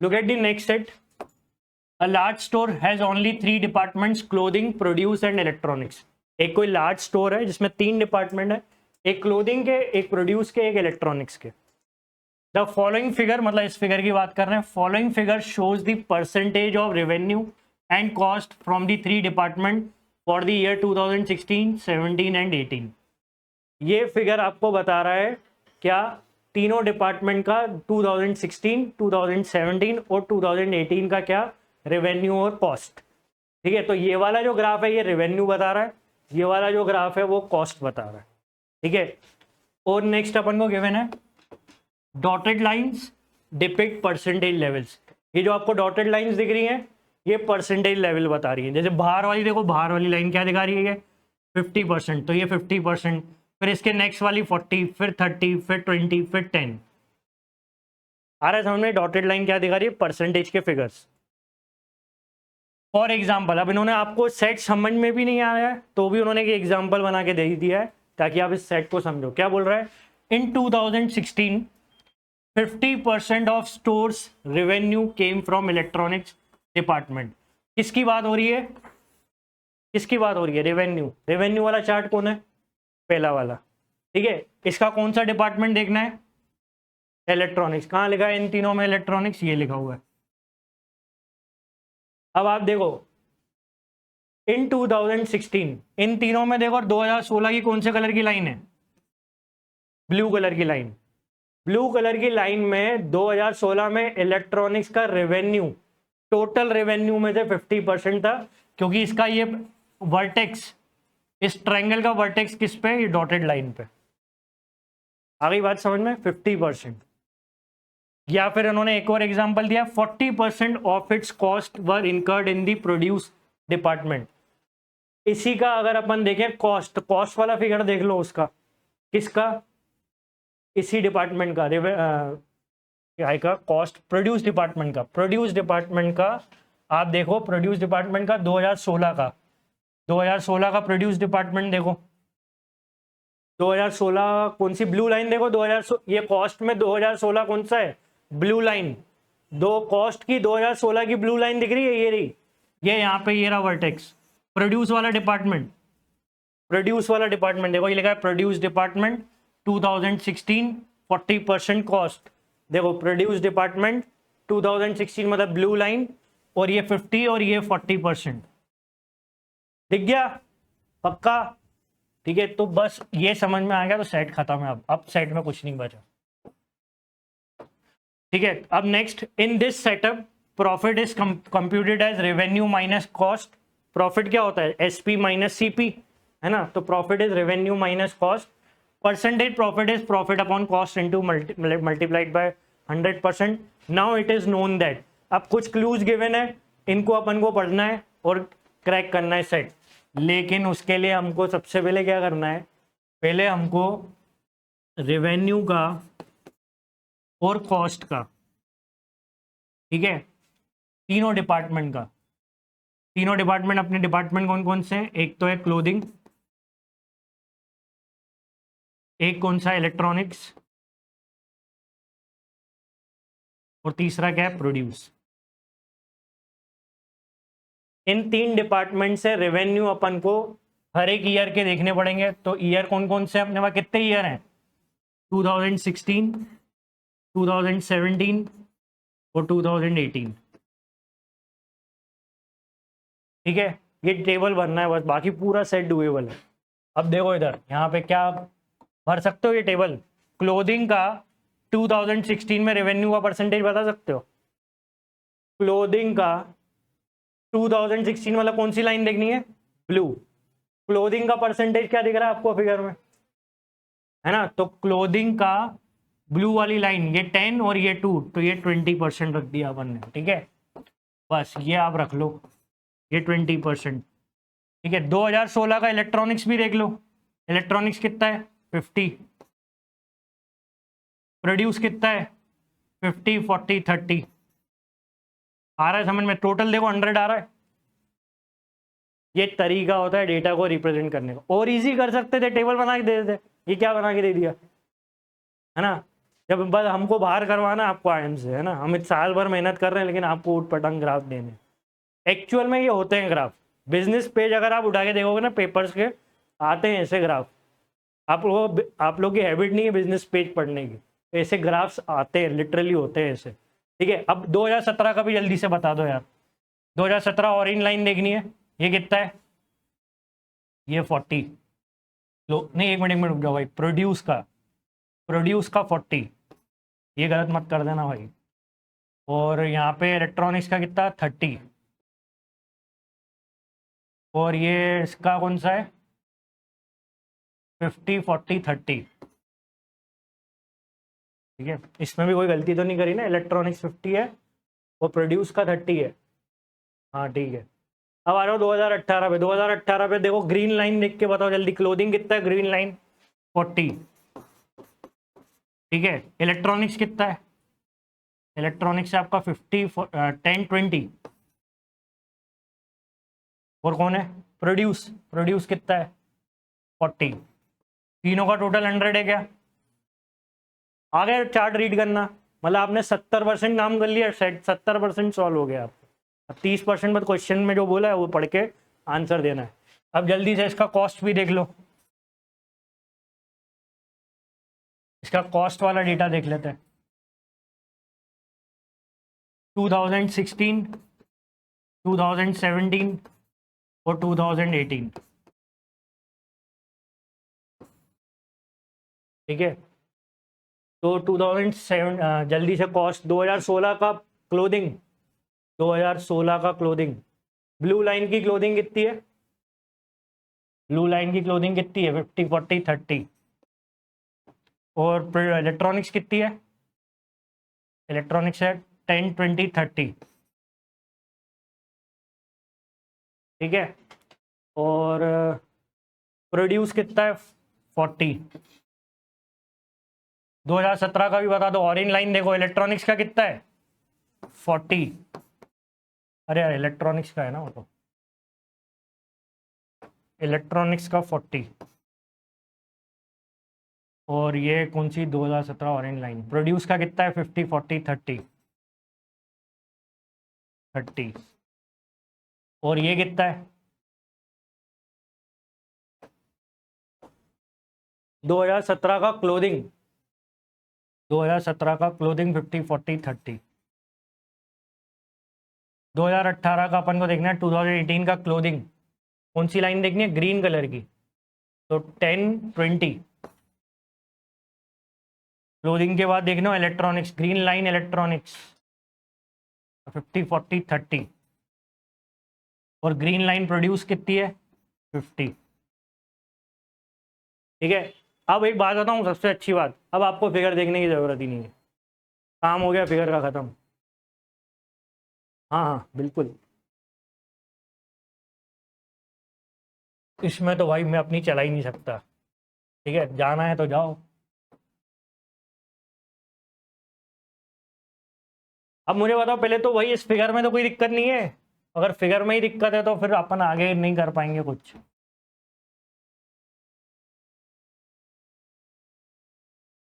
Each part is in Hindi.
Look at the next set. A large store has only 3 departments, clothing, produce and electronics. एक कोई लार्ज स्टोर है जिसमें 3 डिपार्टमेंट है, एक क्लोथिंग के, एक प्रोड्यूस के, एक इलेक्ट्रॉनिक्स के। द फॉलोइंग फिगर, मतलब इस फिगर की बात कर रहे हैं, following figure shows the percentage of revenue and cost from the 3 department for the year 2016, 17 and 18। ये फिगर आपको बता रहा है क्या तीनों डिपार्टमेंट का 2016, 2017 और 2018 का क्या रेवेन्यू और कॉस्ट। ठीक है, तो ये वाला जो ग्राफ है ये रेवेन्यू बता रहा है, ये वाला जो ग्राफ है वो कॉस्ट बता रहा है। ठीक है, और नेक्स्ट अपन को गिवन है dotted lines depict percentage levels. ये जो आपको डॉटेड लाइंस दिख रही हैं ये परसेंटेज लेवल बता रही है। जैसे बाहर वाली देखो, बाहर वाली लाइन क्या दिखा रही है, 50%, तो ये 50%, फिर इसके नेक्स्ट वाली 40, फिर 30, फिर 20, फिर 10। आ रहा है समझ में? डॉटेड लाइन क्या दिखा रही है, परसेंटेज के फिगर्स। फॉर एग्जाम्पल, अब इन्होंने आपको सेट समझ में भी नहीं आया है तो भी उन्होंने एक एग्जाम्पल बना के दे दिया है ताकि आप इस सेट को समझो। क्या बोल रहा है, इन 2016 50% of stores revenue came from electronics department. किसकी बात हो रही है, किसकी बात हो रही है, रेवेन्यू। रेवेन्यू वाला चार्ट कौन है, पहला वाला। ठीक है, इसका कौन सा डिपार्टमेंट देखना है, इलेक्ट्रॉनिक्स। कहाँ लिखा है इन तीनों में इलेक्ट्रॉनिक्स, ये लिखा हुआ है। अब आप देखो इन 2016 इन तीनों में देखो, 2016 की कौन से कलर की लाइन है, ब्लू कलर की लाइन। ब्लू कलर की लाइन में 2016 में इलेक्ट्रॉनिक्स का रेवेन्यू, टोटल रेवेन्यू में से 50% था, क्योंकि इसका ये वर्टेक्स, इस ट्रायंगल का वर्टेक्स किस पे, ये डॉटेड लाइन पे। आ गई बात समझ में, 50%। या फिर उन्होंने एक और एग्जांपल दिया, 40% of its cost were incurred in the produce department. इसी का अगर अपन देखें कॉस्ट, कॉस्ट वाला फिगर देख लो उसका, किसका, इसी डिपार्टमेंट का, क्या का कॉस्ट, प्रोड्यूस डिपार्टमेंट का, प्रोड्यूस डिपार्टमेंट का। आप देखो प्रोड्यूस डिपार्टमेंट का 2016 का, 2016 का प्रोड्यूस डिपार्टमेंट देखो, 2016 कौन सी ब्लू लाइन देखो, 2016 ये कॉस्ट में 2016 कौन सा है, ब्लू लाइन। दो कॉस्ट की 2016 की ब्लू लाइन दिख रही है, ये रही, ये यहाँ पे ये रहा वर्टेक्स। प्रोड्यूस वाला डिपार्टमेंट, प्रोड्यूस वाला डिपार्टमेंट देखो, ये लिखा है प्रोड्यूस डिपार्टमेंट 2016 40% कॉस्ट। देखो प्रोड्यूस डिपार्टमेंट 2016 मतलब ब्लू लाइन, और ये 50 और ये 40%। दिख गया पक्का? ठीक है, तो बस ये समझ में आ गया तो सेट खत्म है। अब सेट में कुछ नहीं बचा। ठीक है, अब next, in this setup profit is computed as revenue minus cost. Profit क्या होता है, एसपी माइनस सीपी, है ना। तो profit is revenue minus cost. Percentage profit is profit upon cost into multiplied by 100%। Now it is known that, अब कुछ क्लूज गिवन है, इनको अपन को पढ़ना है और क्रैक करना है सेट। लेकिन उसके लिए हमको सबसे पहले क्या करना है, पहले हमको रेवेन्यू का और कॉस्ट का, ठीक है, तीनों डिपार्टमेंट का, तीनों डिपार्टमेंट, अपने डिपार्टमेंट कौन कौन से हैं, एक तो है क्लोथिंग, एक कौन सा इलेक्ट्रॉनिक्स, और तीसरा क्या है, प्रोड्यूस। इन 3 डिपार्टमेंट से रेवेन्यू अपन को हर एक ईयर के देखने पड़ेंगे। तो ईयर कौन कौन से अपने पास, कितने ईयर हैं, 2016, 2017 और 2018। ठीक है, ये टेबल बनना है बस, बाकी पूरा सेट डुएबल है। अब देखो इधर, यहाँ पे क्या भर सकते हो ये टेबल, क्लोथिंग का 2016 में रेवेन्यू का परसेंटेज बता सकते हो। क्लोथिंग का 2016 मतलब कौन सी लाइन देखनी है, ब्लू। क्लोथिंग का परसेंटेज क्या दिख रहा है आपको फिगर में, है ना। तो क्लोथिंग का ब्लू वाली लाइन ये 10 और ये 2, तो ये 20% रख दिया अपन ने। ठीक है, बस ये आप रख लो, ये 20%। ठीक है, 2016 का इलेक्ट्रॉनिक्स भी देख लो, इलेक्ट्रॉनिक्स कितना है, 50। प्रोड्यूस कितना है, 50, 40, 30। आ रहा है समझ में, टोटल देखो 100 आ रहा है। ये तरीका होता है डेटा को रिप्रेजेंट करने का। और इजी कर सकते थे, टेबल बना के दे देते, ये क्या बना के दे दिया, है ना। जब बस हमको बाहर करवाना आपको आयन से, है ना, हम साल भर मेहनत कर रहे हैं लेकिन आपको उठ पटांग ग्राफ देने। एक्चुअल में ये होते हैं ग्राफ। बिजनेस पेज अगर आप उठा के देखोगे ना पेपर्स के, आते हैं ऐसे ग्राफ। आप लोग की हैबिट नहीं है बिजनेस पेज पढ़ने की, ऐसे ग्राफ्स आते हैं, लिटरली होते हैं ऐसे। ठीक है, अब 2017 का भी जल्दी से बता दो यार। 2017 और इन लाइन देखनी है, ये कितना है, ये 40। लो नहीं, एक मिनट रुक जाओ भाई, प्रोड्यूस का 40, ये गलत मत कर देना भाई। और यहाँ पे इलेक्ट्रॉनिक्स का कितना, 30। और ये इसका कौन सा है, 50 40 30। ठीक है, इसमें भी कोई गलती तो नहीं करी ना, इलेक्ट्रॉनिक्स 50 है और प्रोड्यूस का 30 है। हाँ ठीक है। अब आ रहा हूँ 2018 पे। 2018 पे देखो, ग्रीन लाइन देख के बताओ जल्दी, क्लोथिंग कितना है, ग्रीन लाइन 40। ठीक है, इलेक्ट्रॉनिक्स कितना है, इलेक्ट्रॉनिक्स है आपका 50 10 20। और कौन है, प्रोड्यूस कितना है, 40। तीनों का टोटल 100 है क्या। आगे चार्ट रीड करना, मतलब आपने 70% काम कर लिया, 70% सॉल्व हो गया आपको। अब 30% बाद क्वेश्चन में जो बोला है वो पढ़ के आंसर देना है। अब जल्दी से इसका कॉस्ट भी देख लो, इसका कॉस्ट वाला डेटा देख लेते हैं। 2016, 2017 और 2018। ठीक है, तो 2007 जल्दी से कॉस्ट 2016 का क्लोथिंग, 2016 का क्लोथिंग, ब्लू लाइन की क्लोथिंग कितनी है, ब्लू लाइन की क्लोथिंग कितनी है, 50 40 30। और इलेक्ट्रॉनिक्स कितनी है, इलेक्ट्रॉनिक्स है 10 20 30। ठीक है, और प्रोड्यूस कितना है, 40। 2017 का भी बता दो, और इन लाइन देखो, इलेक्ट्रॉनिक्स का कितना है, 40। अरे यार इलेक्ट्रॉनिक्स का है ना वो, तो इलेक्ट्रॉनिक्स का 40। और ये कौन सी 2017 और इन लाइन, प्रोड्यूस का कितना है, 50 40 30 30। और ये कितना है, 2017 का क्लोथिंग, 2017 का क्लोथिंग 50 40 30। 2018 का अपन को देखना है, 2018 का क्लोथिंग, कौन सी लाइन देखनी है, ग्रीन कलर की, तो 10 20। क्लोथिंग के बाद देखना इलेक्ट्रॉनिक्स, ग्रीन लाइन इलेक्ट्रॉनिक्स 50 40 30। और ग्रीन लाइन प्रोड्यूस कितनी है, 50। ठीक है, अब एक बात बताऊँ सबसे अच्छी बात, अब आपको फिगर देखने की ज़रूरत ही नहीं है, काम हो गया फिगर का ख़त्म। हाँ हाँ बिल्कुल, इसमें तो भाई मैं अपनी चला ही नहीं सकता। ठीक है, जाना है तो जाओ। अब मुझे बताओ पहले तो, वही इस फिगर में तो कोई दिक्कत नहीं है, अगर फिगर में ही दिक्कत है तो फिर अपन आगे नहीं कर पाएंगे कुछ।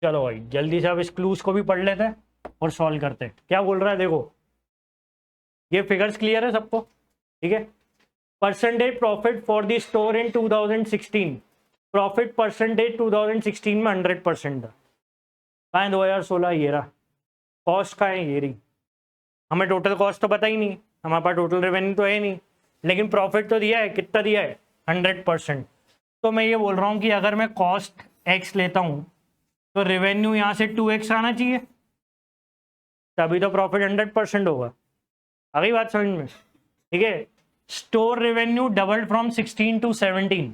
चलो भाई जल्दी से अब इस क्लूज को भी पढ़ लेते हैं और सॉल्व करते हैं। क्या बोल रहा है देखो, ये फिगर्स क्लियर है सबको, ठीक है। Percentage profit for the store in 2016, profit percentage 2016 में 100% था। कहाँ है 2016, ये रहा। कॉस्ट का है ये रही, हमें टोटल कॉस्ट तो पता ही नहीं, हमारे पास टोटल रेवेन्यू तो है नहीं, लेकिन प्रॉफिट तो दिया है, कितना दिया है, 100%। तो मैं ये बोल रहा हूँ कि अगर मैं कॉस्ट x लेता हूँ तो रेवेन्यू यहाँ से 2x आना चाहिए, तभी तो प्रॉफिट 100% होगा। आ गई बात समझ में, ठीक है। Store revenue double from 16 to 17,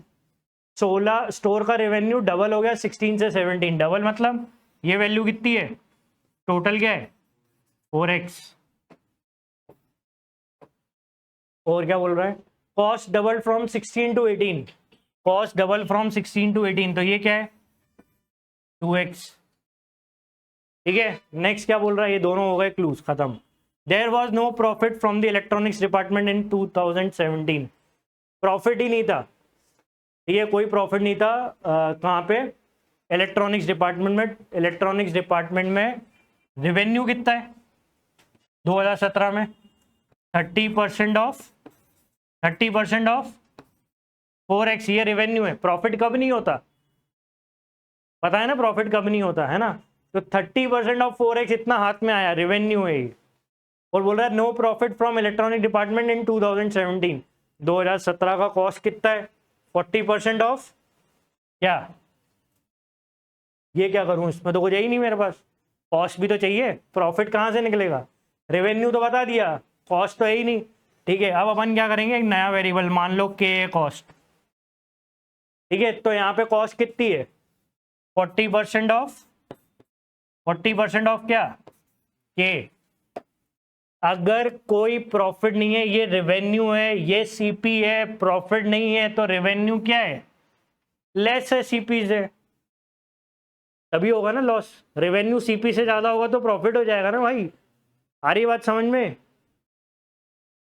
16 store का रेवेन्यू डबल हो गया 16 से 17। डबल मतलब ये वैल्यू कितनी है, टोटल क्या है 4x। और क्या बोल रहा है, cost double from 16 to 18, cost double from 16 to 18, तो ये क्या है 2x। ठीक है, नेक्स्ट क्या बोल रहा है, ये दोनों हो गए क्लूज खत्म। There was no profit from the electronics department in 2017, profit ही नहीं था, ठीक है, कोई प्रॉफिट नहीं था कहाँ पे इलेक्ट्रॉनिक्स डिपार्टमेंट में रेवेन्यू कितना है 2017 में? 30% ऑफ 4x, ये रेवेन्यू है। प्रॉफिट कब नहीं होता पता है ना, प्रॉफिट कब नहीं होता है ना? तो 30% ऑफ 4x इतना हाथ में आया, रेवेन्यू है ये। और बोल रहा है no profit from electronic department in 2017। 2017 का कॉस्ट कितना है? 40% ऑफ क्या? ये क्या करूं, इसमें तो कुछ है ही नहीं मेरे पास, कॉस्ट भी तो चाहिए, प्रॉफिट कहाँ से निकलेगा? रेवेन्यू तो बता दिया, कॉस्ट तो है ही नहीं। ठीक है, अब अपन क्या करेंगे, एक नया वेरिएबल मान लो के कॉस्ट। ठीक है, तो यहाँ पे कॉस्ट कितनी है? 40% ऑफ क्या? के। अगर कोई प्रॉफिट नहीं है, ये रेवेन्यू है, ये सीपी है, प्रॉफिट नहीं है, तो रेवेन्यू क्या है? लेस है सीपी से, तभी होगा ना लॉस। रेवेन्यू सीपी से ज्यादा होगा तो प्रॉफिट हो जाएगा ना भाई। आ रही बात समझ में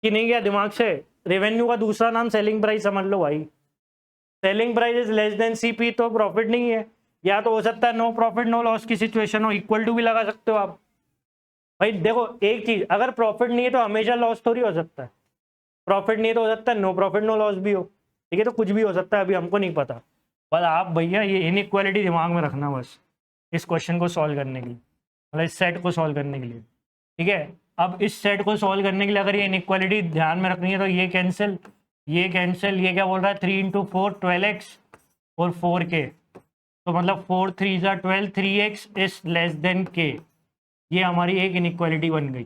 कि नहीं गया दिमाग से? रेवेन्यू का दूसरा नाम सेलिंग प्राइस समझ लो भाई। Selling price is less than CP तो प्रॉफिट नहीं है। या तो हो सकता है नो प्रॉफिट नो लॉस की सिचुएशन हो, इक्वल टू भी लगा सकते हो आप। भाई देखो एक चीज, अगर प्रॉफिट नहीं है तो हमेशा लॉस थोड़ी हो सकता है, प्रॉफिट नहीं है तो हो सकता है नो प्रॉफिट नो लॉस भी हो। ठीक है, तो कुछ भी हो सकता है, अभी हमको नहीं पता। बस आप भैया ये इनइक्वालिटी दिमाग में रखना बस, इस क्वेश्चन को सॉल्व करने के लिए, मतलब इस सेट को सॉल्व करने के लिए। ठीक है, अब इस सेट को सॉल्व करने के लिए अगर ये इनइक्वालिटी ध्यान में रखनी है तो ये कैंसिल, ये कैंसिल, ये क्या बोल रहा है 3 × 4 12x और 4k, तो मतलब 4 3 12, 3x is less than k। ये हमारी एक इनइक्वालिटी बन गई।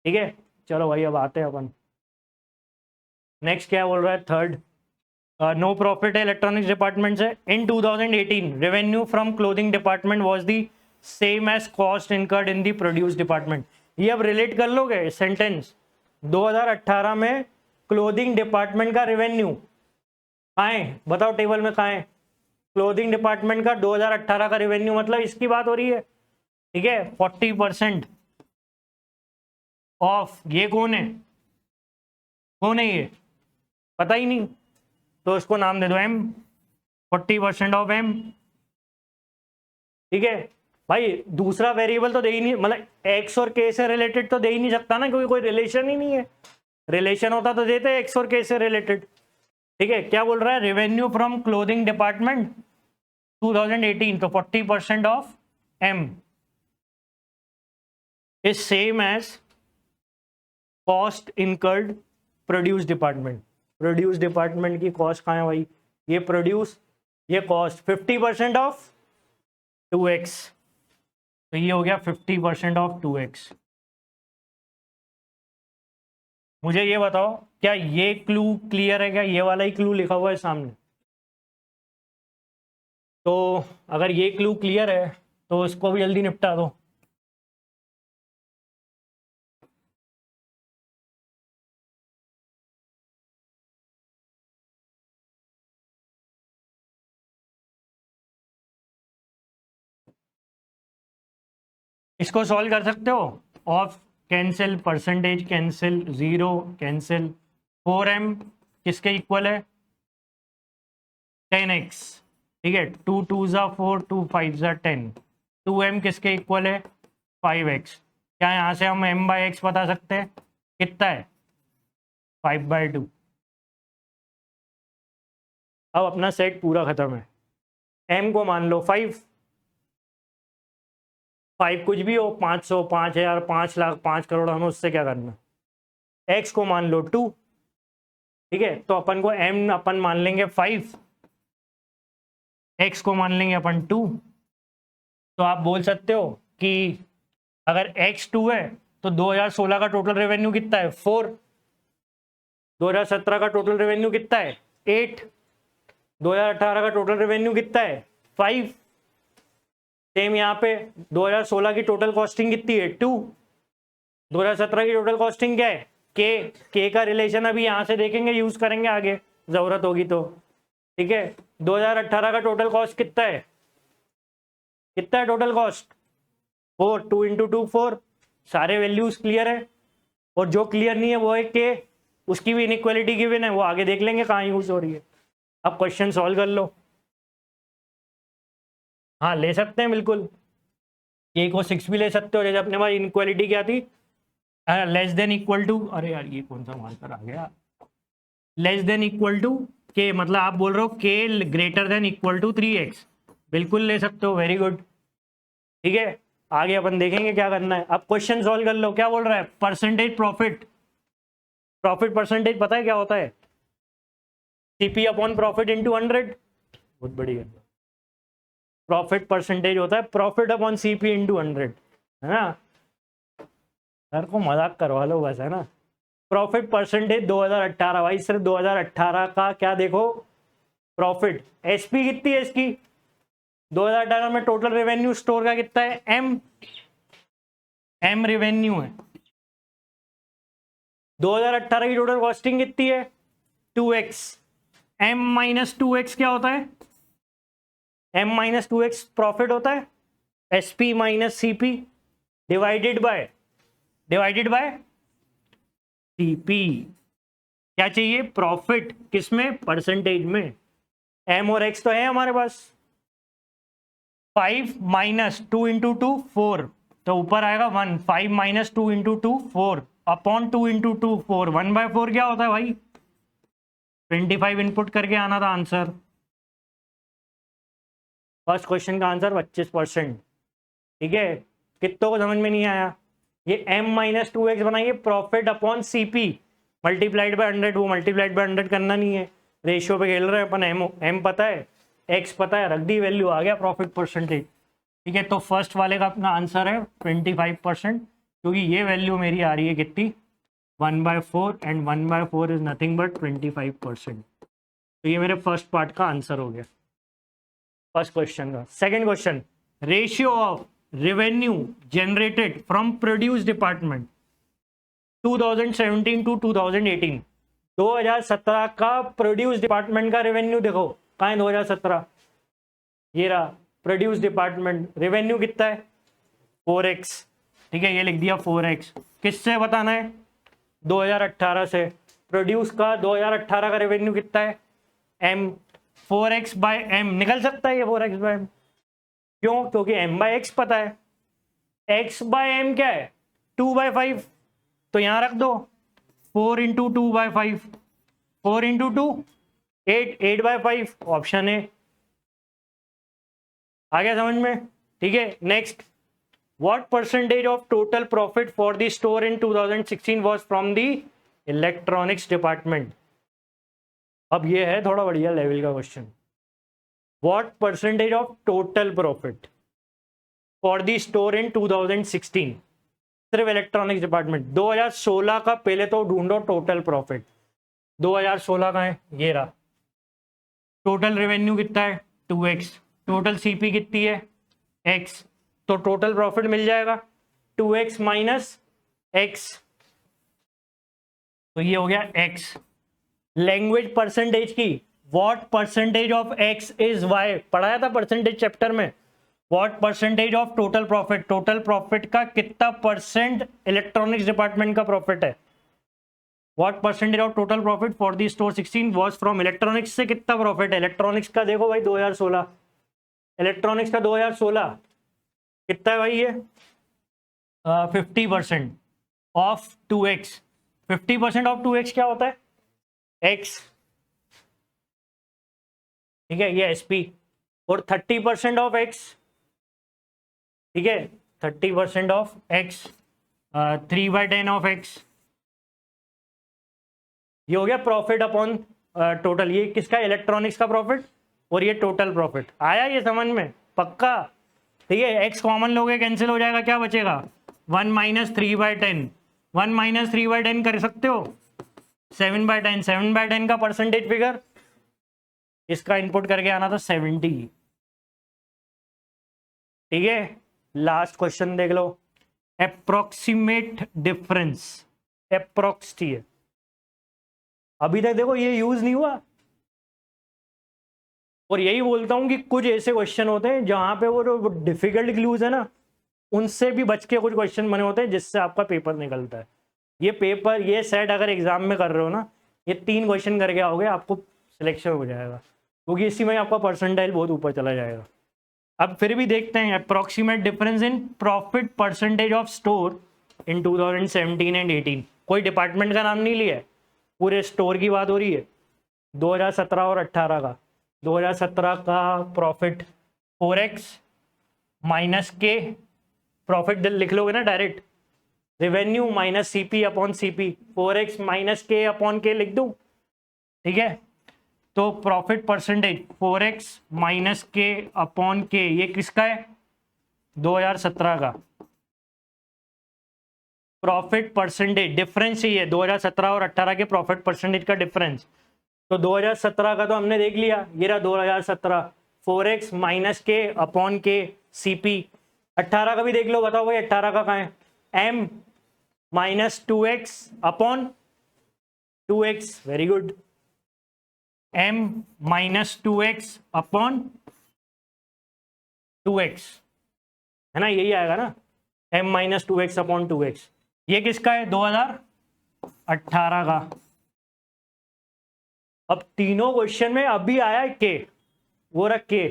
ठीक है, चलो भाई अब आते हैं अपन नेक्स्ट। क्या बोल रहा है थर्ड, नो प्रॉफिट है इलेक्ट्रॉनिक्स डिपार्टमेंट से। In 2018 revenue from clothing department was the same as cost incurred in the produce department. ये अब रिलेट कर लोगे सेंटेंस, 2018 में क्लोथिंग डिपार्टमेंट का रेवेन्यू कहाँ है बताओ, टेबल में कहाँ है? क्लोथिंग डिपार्टमेंट का 2018 का रेवेन्यू, मतलब इसकी बात हो रही है। ठीक है, 40% ऑफ, ये कौन है? कौन है ये? पता ही नहीं, तो इसको नाम दे दो m, 40% ऑफ m। ठीक है भाई, दूसरा वेरिएबल तो दे ही नहीं, मतलब x और k से रिलेटेड तो दे ही नहीं सकता ना, क्योंकि कोई रिलेशन ही नहीं है। रिलेशन होता तो देते x और k से रिलेटेड। ठीक है, क्या बोल रहा है, रेवेन्यू फ्रॉम क्लोथिंग डिपार्टमेंट 2018, तो 40% of m is same as cost incurred produce department. Produce department की कॉस्ट कहाँ है भाई? ये प्रोड्यूस, ये कॉस्ट 50% ऑफ 2x, तो ये हो गया 50% ऑफ 2x। मुझे ये बताओ क्या ये क्लू क्लियर है? क्या ये वाला ही क्लू लिखा हुआ है सामने? तो अगर ये क्लू क्लियर है तो इसको भी जल्दी निपटा दो। इसको सॉल्व कर सकते हो, of cancel, percentage cancel, zero cancel, 4m किसके इक्वल है? 10x। ठीक है, 2 2 4, 2 5 10, 2m किसके इक्वल है? 5x। क्या यहाँ से हम m/x बता सकते हैं? कितना है? 5/2। अब अपना सेट पूरा खत्म है। m को मान लो 5 कुछ भी हो, 500, 5000, 5 लाख, 5 करोड़, हमें उससे क्या करना। x को मान लो 2। ठीक है, तो अपन को m अपन मान लेंगे 5, x को मान लेंगे अपन 2। तो आप बोल सकते हो कि अगर x 2 है तो 2016 का टोटल रेवेन्यू कितना है? 4। 2017 का टोटल रेवेन्यू कितना है? 8। 2018 का टोटल रेवेन्यू कितना है? 5। सेम यहाँ पे 2016 की टोटल कॉस्टिंग कितनी है? 2। 2017 की टोटल कॉस्टिंग क्या है? के का रिलेशन अभी यहाँ से देखेंगे, यूज करेंगे आगे जरूरत होगी तो। ठीक है, 2018 का टोटल कॉस्ट कितना है? कितना है टोटल कॉस्ट? 4, 2 × 2 4। सारे वैल्यूज क्लियर है, और जो क्लियर नहीं है वो है के, उसकी भी इनइक्वालिटी गिवन है, वो आगे देख लेंगे कहाँ यूज हो रही है। अब क्वेश्चन सॉल्व कर लो। हाँ ले सकते हैं बिल्कुल, के को 6 भी ले सकते हो। जैसे अपने पास इनक्वालिटी क्या थी, लेस देन इक्वल टू, अरे यार ये कौन सा मार्कर आ गया, लेस देन इक्वल टू के, मतलब आप बोल रहे हो के greater than equal to 3x, बिल्कुल ले सकते हो, वेरी गुड। ठीक है, आगे अपन देखेंगे क्या करना है। अब क्वेश्चन सॉल्व कर लो। क्या बोल रहा है, परसेंटेज प्रॉफिट, प्रॉफिट परसेंटेज पता है क्या होता है, सीपी अपॉन प्रॉफिट इंटू 100। बहुत बढ़िया, प्रॉफिट परसेंटेज होता है प्रॉफिट अपॉन सीपी इंटू 100, है ना। सर को मजाक करवा लो बस, है ना। प्रॉफिट परसेंटेज 2018, भाई सिर्फ 2018 का क्या देखो प्रॉफिट। एसपी कितनी है इसकी, 2018 में टोटल रेवेन्यू स्टोर का कितना है, एम रेवेन्यू है। 2018 की टोटल कॉस्टिंग कितनी है, 2x, m माइनस 2x क्या होता है, m माइनस 2x प्रॉफिट होता है, SP minus CP divided by CP. क्या चाहिए, प्रॉफिट, किसमें, परसेंटेज में। m और x तो है हमारे पास। 5 माइनस 2 इंटू 2 4, तो ऊपर आएगा 1। 5 माइनस 2 इंटू 2 4 अपॉन 2 इंटू 2 4, 1/4 क्या होता है भाई, 25 इनपुट करके आना था आंसर। फर्स्ट क्वेश्चन का आंसर 25%। ठीक है, कितनों को समझ में नहीं आया, ये m माइनस 2x बनाइए, profit upon CP multiplied by 100, वो मल्टीप्लाइड बाय 100 करना नहीं है, रेशियो पे खेल रहे हैं अपन। m पता है, x पता है, रख दी वैल्यू, आ गया प्रॉफिट परसेंटेज। ठीक है, तो फर्स्ट वाले का अपना आंसर है 25%, क्योंकि ये वैल्यू मेरी आ रही है कितनी, 1/4, एंड 1/4 इज नथिंग बट 25%। तो ये मेरे फर्स्ट पार्ट का आंसर हो गया, फर्स्ट क्वेश्चन का। Second question, ratio of revenue generated from produce department 2017 to 2018। 2017 का प्रोड्यूस डिपार्टमेंट का रेवेन्यू देखो, कहाँ है 2017, ये रहा प्रोड्यूस डिपार्टमेंट। रेवेन्यू कितना है, 4x। ठीक है, ये लिख दिया 4x। किससे बताना है, 2018 से। प्रोड्यूस का 2018 का रेवेन्यू कितना है, m, 4x बाय m निकल सकता है ये 4x बाय m, क्यों, क्योंकि m बाय x पता है, x बाय m क्या है, 2/5, तो यहां रख दो 4 इंटू 2/5, 4 इंटू 2 8, 8/5 ऑप्शन है। आ गया समझ में। ठीक है, next, what percentage of total profit for the store in 2016 was from the electronics department. अब ये है थोड़ा बढ़िया लेवल का question. What percentage of total profit for the store in 2016, सिर्फ इलेक्ट्रॉनिक्स डिपार्टमेंट। 2016 का पहले तो ढूंढो टोटल प्रॉफिट, 2016 का है, ये रहा। टोटल रेवेन्यू कितना है, 2x, टोटल सीपी कितनी है, x, तो टोटल प्रॉफिट मिल जाएगा 2x माइनस x, तो ये हो गया x। लैंग्वेज परसेंटेज की, what percentage of x is y, पढ़ाया था परसेंटेज चैप्टर में। What percentage of total profit, total profit का कितना परसेंट इलेक्ट्रॉनिक्स डिपार्टमेंट का प्रॉफिट है। What percentage of total profit for the store 16 was from electronics से कितना प्रॉफिट है। इलेक्ट्रॉनिक्स का देखो भाई 2016, इलेक्ट्रॉनिक्स का 2016 कितना है भाई, ये 50% ऑफ 2x। 50% ऑफ 2x क्या होता है, x। ठीक है, ये sp, और 30% ऑफ x, ठीक है, 30% ऑफ x, 3/10 ऑफ x, ये हो गया प्रॉफिट अपॉन टोटल। ये किसका, इलेक्ट्रॉनिक्स का प्रॉफिट, और ये टोटल प्रॉफिट। आया ये समझ में, पक्का। ठीक है, x कॉमन लोगे, कैंसिल हो जाएगा, क्या बचेगा, 1 माइनस 3/10, 1 माइनस 3/10 कर सकते हो, 7/10, 7/10 का परसेंटेज फिगर, इसका इनपुट करके आना था 70। ठीक है, लास्ट क्वेश्चन देख लो, अप्रोक्सीमेट डिफरेंस, अप्रोक्स थी है। अभी तक देखो ये यूज नहीं हुआ, और यही बोलता हूं कि कुछ ऐसे क्वेश्चन होते हैं जहां पे वो जो डिफिकल्ट क्लूज है ना, उनसे भी बच के कुछ क्वेश्चन बने होते हैं जिससे आपका पेपर निकलता है। ये पेपर, ये सेट अगर एग्जाम में कर रहे हो ना, ये 3 क्वेश्चन करके आओगे, आपको सिलेक्शन हो जाएगा, क्योंकि इसी में आपका परसेंटाइल बहुत ऊपर चला जाएगा। अब फिर भी देखते हैं approximate difference in profit percentage of store in 2017 and 18। कोई डिपार्टमेंट का नाम नहीं लिया है, पूरे स्टोर की बात हो रही है 2017 और 18 का। 2017 का प्रॉफिट 4x माइनस के, प्रॉफिट लिख लोगे ना direct, revenue minus CP upon CP, 4x minus के अपॉन के लिख दूं, ठीक है। तो प्रॉफिट परसेंटेज 4x माइनस के अपॉन के, ये किसका है? 2017 का। प्रॉफिट परसेंटेज डिफरेंस चाहिए 2017 और 18 के प्रॉफिट परसेंटेज का डिफरेंस। तो 2017 का तो हमने देख लिया, ये रहा 2017, 4x माइनस के अपॉन के सीपी। 18 का भी देख लो, बताओ भाई 18 का कहाँ है? m minus 2x upon 2x, very good, m minus 2x upon 2x, है ना, यही आएगा ना, m minus 2x upon 2x। ये किसका है? 2018 का। अब तीनों क्वेश्चन में अभी आया के, वो रख के,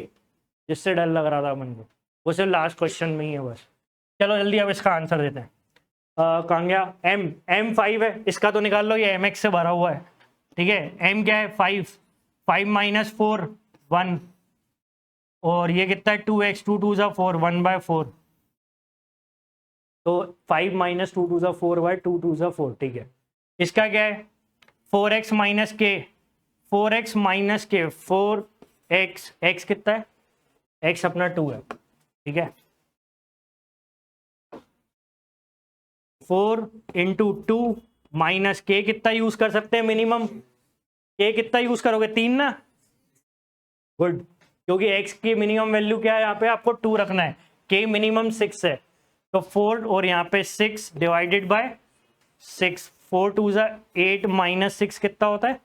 जिससे डर लग रहा था मन को, वो सिर्फ लास्ट क्वेश्चन में ही है बस। चलो जल्दी अब इसका आंसर देते हैं। कहाँ गया? m 5 है, इसका तो निकाल लो, ये mx से भरा हुआ है, ठीक है। m क्या है? 5 माइनस 4 1, और ये कितना है? 2x, 2 2 जा 4, 1/4। तो 5 माइनस 2 2 जा 4/2 2 जा 4, ठीक है। इसका क्या है? 4x माइनस के, 4x माइनस के 4x, x कितना है? x अपना 2 है, ठीक है। 4 इंटू 2 माइनस के, कितना यूज कर सकते हैं मिनिमम? के कितना यूज करोगे? 3 ना, गुड, क्योंकि x की मिनिमम वैल्यू क्या है? यहाँ पे आपको 2 रखना है, के मिनिमम 6 है, तो 4 और यहाँ पे 6 डिवाइडेड बाय 6, 4 2 जा 8 माइनस 6 कितना होता है?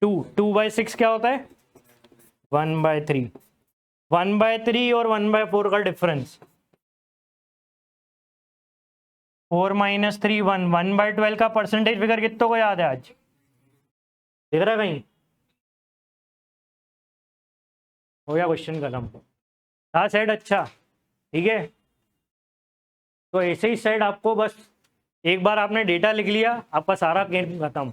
2, 2/6 क्या होता है? 1/3, 1/3 और 1/4 का डिफरेंस, 4 माइनस 3 1, 1/12 का परसेंटेज फिगर कितनों को याद है आज? दिख रहा है कहीं? हो गया क्वेश्चन खत्म। था सेट अच्छा, ठीक है। तो ऐसे ही सेट आपको, बस एक बार आपने डेटा लिख लिया, आपका सारा गेम खत्म।